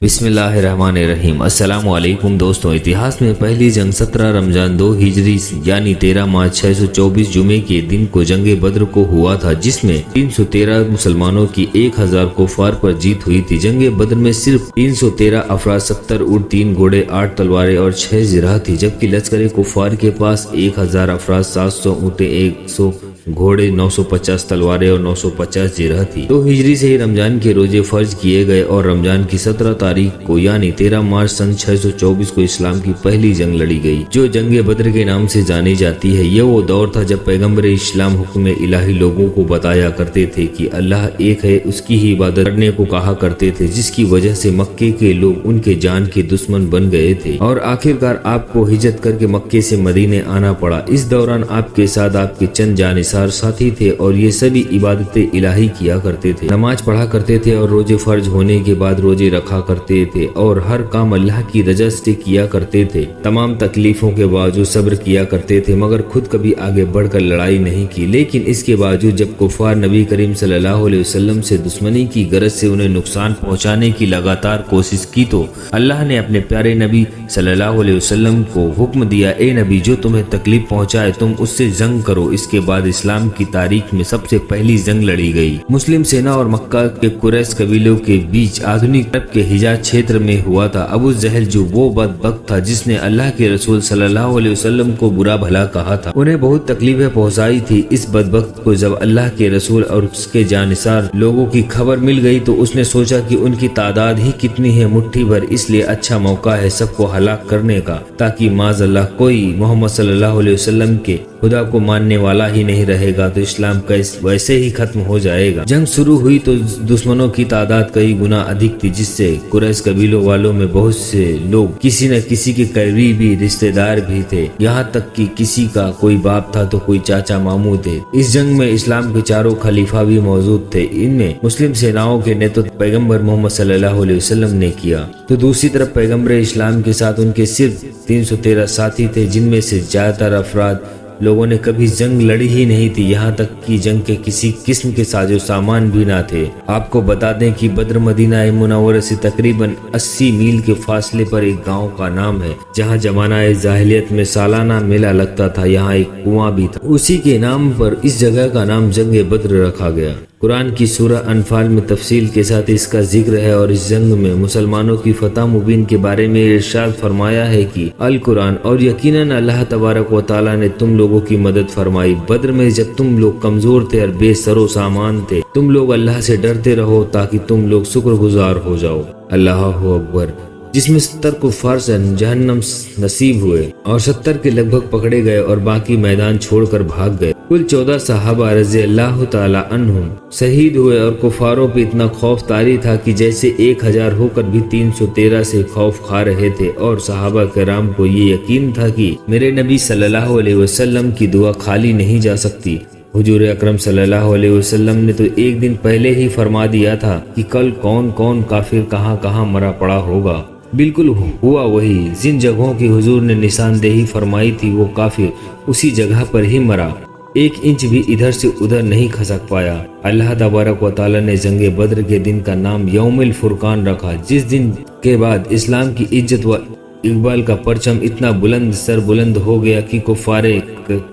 بسم اللہ الرحمن الرحیم۔ السلام علیکم دوستوں، اتہاس میں پہلی جنگ 17 رمضان 2 ہجری یعنی 13 مارچ 624 جمعے کے دن کو جنگ بدر کو ہوا تھا، جس میں 313 مسلمانوں کی 1000 کفار پر جیت ہوئی تھی۔ جنگ بدر میں صرف 313 افراد، 70 اونٹ، 3 گھوڑے، 8 تلواریں اور 6 زرہ تھی، جبکہ لشکر کفار کے پاس 1000 افراد، 700 اونٹیں، 100 گھوڑے، 950 تلواریں اور 950 زرہ تھی۔ 2 ہجری سے ہی رمضان کے روزے فرض کیے گئے اور رمضان کی 17 تاریخ کو یعنی 13 مارچ سن 624 کو اسلام کی پہلی جنگ لڑی گئی، جو جنگ بدر کے نام سے جانی جاتی ہے۔ یہ وہ دور تھا جب پیغمبر اسلام حکم الہی لوگوں کو بتایا کرتے تھے کہ اللہ ایک ہے، اس کی ہی عبادت کرنے کو کہا کرتے تھے، جس کی وجہ سے مکے کے لوگ ان کے جان کے دشمن بن گئے تھے اور آخرکار آپ کو ہجرت کر کے مکے سے مدینے آنا پڑا۔ اس دوران آپ کے ساتھ آپ کے چند جانثار ساتھی تھے اور یہ سبھی عبادت الہی کیا کرتے تھے، نماز پڑھا کرتے تھے اور روزے فرض ہونے کے بعد روزے رکھا کرتے تھے اور ہر کام اللہ کی رضا سے کیا کرتے تھے۔ تمام تکلیفوں کے باوجود صبر کیا کرتے تھے، مگر خود کبھی آگے بڑھ کر لڑائی نہیں کی۔ لیکن اس کے باوجود جب کفار نبی کریم صلی اللہ علیہ وسلم سے دشمنی کی غرض سے انہیں نقصان پہنچانے کی لگاتار کوشش کی تو اللہ نے اپنے پیارے نبی صلی اللہ علیہ وسلم کو حکم دیا، اے نبی، جو تمہیں تکلیف پہنچائے تم اس سے جنگ کرو۔ اس کے بعد اسلام کی تاریخ میں سب سے پہلی جنگ لڑی گئی، مسلم سینا اور مکہ کے قریش قبیلوں کے بیچ آدھونک عرب کے حجاز چھیتر میں ہوا تھا۔ ابو جہل جو وہ بدبخت تھا جس نے اللہ کے رسول صلی اللہ علیہ وسلم کو برا بھلا کہا تھا، انہیں بہت تکلیفیں پہنچائی تھی۔ اس بدبخت کو جب اللہ کے رسول اور اس کے جانثار لوگوں کی خبر مل گئی تو اس نے سوچا کہ ان کی تعداد ہی کتنی ہے، مٹھی بھر، اس لیے اچھا موقع ہے سب کو ہلاک کرنے کا، تاکہ معاذ اللہ کوئی محمد صلی اللہ علیہ وسلم کے خدا کو ماننے والا ہی نہیں رہے گا تو اسلام کا ویسے ہی ختم ہو جائے گا۔ جنگ شروع ہوئی تو دشمنوں کی تعداد کئی گنا ادھک تھی، جس سے قریش قبیلوں والوں میں بہت سے لوگ کسی نہ کسی کے قریبی رشتہ دار بھی تھے، یہاں تک کہ کسی کا کوئی باپ تھا تو کوئی چاچا ماموں تھے۔ اس جنگ میں اسلام کے چاروں خلیفہ بھی موجود تھے، ان میں مسلم سیناؤں کے نیترتو پیغمبر محمد صلی اللہ علیہ وسلم نے کیا، تو دوسری طرف پیغمبر اسلام کے ساتھ ان کے صرف 313 ساتھی تھے، جن میں سے زیادہ تر افراد لوگوں نے کبھی جنگ لڑی ہی نہیں تھی، یہاں تک کہ جنگ کے کسی قسم کے ساز و سامان بھی نہ تھے۔ آپ کو بتا دیں کہ بدر مدینہ منورہ سے تقریباً 80 میل کے فاصلے پر ایک گاؤں کا نام ہے، جہاں زمانہ جاہلیت میں سالانہ میلہ لگتا تھا، یہاں ایک کنواں بھی تھا، اسی کے نام پر اس جگہ کا نام جنگ بدر رکھا گیا۔ قرآن کی سورہ انفال میں تفصیل کے ساتھ اس کا ذکر ہے اور اس جنگ میں مسلمانوں کی فتح مبین کے بارے میں ارشاد فرمایا ہے کہ القرآن، اور یقیناً اللہ تبارک و تعالیٰ نے تم لوگوں کی مدد فرمائی بدر میں جب تم لوگ کمزور تھے اور بے سر و سامان تھے، تم لوگ اللہ سے ڈرتے رہو تاکہ تم لوگ شکر گزار ہو جاؤ۔ اللہ اکبر، جس میں 70 کفار سے جہنم نصیب ہوئے اور 70 کے لگ بھگ پکڑے گئے اور باقی میدان چھوڑ کر بھاگ گئے۔ کل 14 صحابہ رضی اللہ تعالی عنہم شہید ہوئے اور کفاروں پہ اتنا خوف طاری تھا کہ جیسے 1000 ہو کر بھی 313 سے خوف کھا رہے تھے، اور صحابہ کرام کو یہ یقین تھا کہ میرے نبی صلی اللہ علیہ وسلم کی دعا خالی نہیں جا سکتی۔ حضور اکرم صلی اللہ علیہ وسلم نے تو ایک دن پہلے ہی فرما دیا تھا کہ کل کون کون کافر کہاں کہاں مرا پڑا ہوگا۔ بالکل ہوا وہی، جن جگہوں کی حضور نے نشاندہی فرمائی تھی وہ کافر اسی جگہ پر ہی مرا، 1 انچ بھی ادھر سے ادھر نہیں کھسک پایا۔ اللہ تبارک و تعالی نے جنگ بدر کے دن کا نام یوم الفرقان رکھا، جس دن کے بعد اسلام کی عزت و اقبال کا پرچم اتنا بلند سر بلند ہو گیا کہ کفار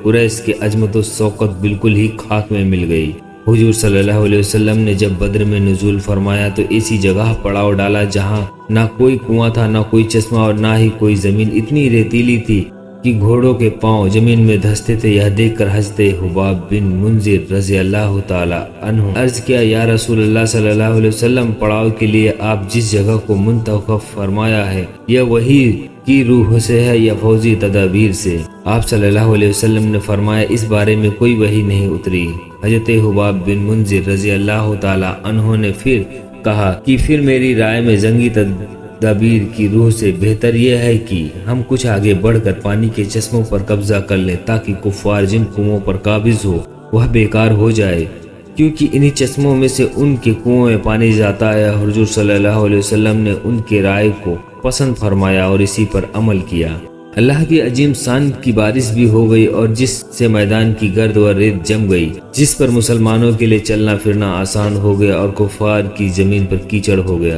قریش کے عظمت و شوکت بالکل ہی خاک میں مل گئی۔ حضور صلی اللہ علیہ وسلم نے جب بدر میں نزول فرمایا تو ایسی جگہ پڑاؤ ڈالا جہاں نہ کوئی کنواں تھا، نہ کوئی چشمہ اور نہ ہی کوئی زمین اتنی ریتیلی تھی کہ گھوڑوں کے پاؤں زمین میں دھستے تھے۔ یہ دیکھ کر حضرت حباب بن منذر رضی اللہ تعالی عنہ عرض کیا، یا رسول اللہ صلی اللہ علیہ وسلم، پڑاؤ کے لیے آپ جس جگہ کو منتخب فرمایا ہے یہ وحی کی روح سے ہے یا فوجی تدابیر سے؟ آپ صلی اللہ علیہ وسلم نے فرمایا، اس بارے میں کوئی وحی نہیں اتری۔ حضرت حباب بن منذر رضی اللہ تعالی عنہ نے پھر کہا کہ پھر میری رائے میں جنگی تدابیر کی روح سے بہتر یہ ہے کہ ہم کچھ آگے بڑھ کر پانی کے چشموں پر قبضہ کر لیں، تاکہ کفار جن کنووں پر قابض ہو وہ بیکار ہو جائے، کیونکہ انہی چشموں میں سے ان کے کنووں میں پانی جاتا ہے۔ حضور صلی اللہ علیہ وسلم نے ان کے رائے کو پسند فرمایا اور اسی پر عمل کیا۔ اللہ کی عظیم شان کی بارش بھی ہو گئی اور جس سے میدان کی گرد و ریت جم گئی، جس پر مسلمانوں کے لیے چلنا پھرنا آسان ہو گیا اور کفار کی زمین پر کیچڑ ہو گیا۔